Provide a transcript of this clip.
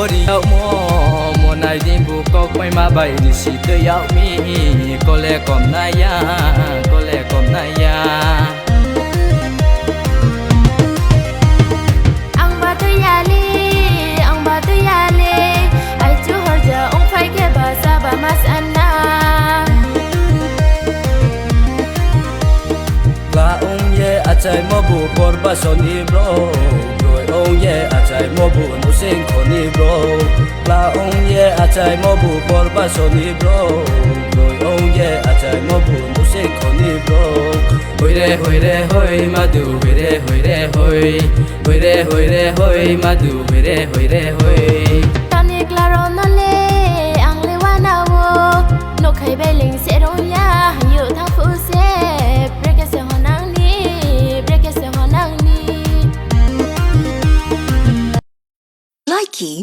đi đâu mùa này đi bù có quay mà bay đi xì tới áo mi có lẽ còn nay ya có lẽ còn nay ya ông bà tôi ya li ai chú hồi giờ ông phải cái bà sa bà mas anna là ông ye à chạy mò bù por ba son đi bro rồi ông ye à chạy mò bù nó sinh con đi bro là ông ye à chạy mò bù por ba son đi bro rồi ông ye à chạy mò bù nó sinh con đi bro hồi re mà du hồi re mà du hồi re tani claro no le ang le wana wo no khai be ling se ro ya yu thang fu se break se honang ni Likey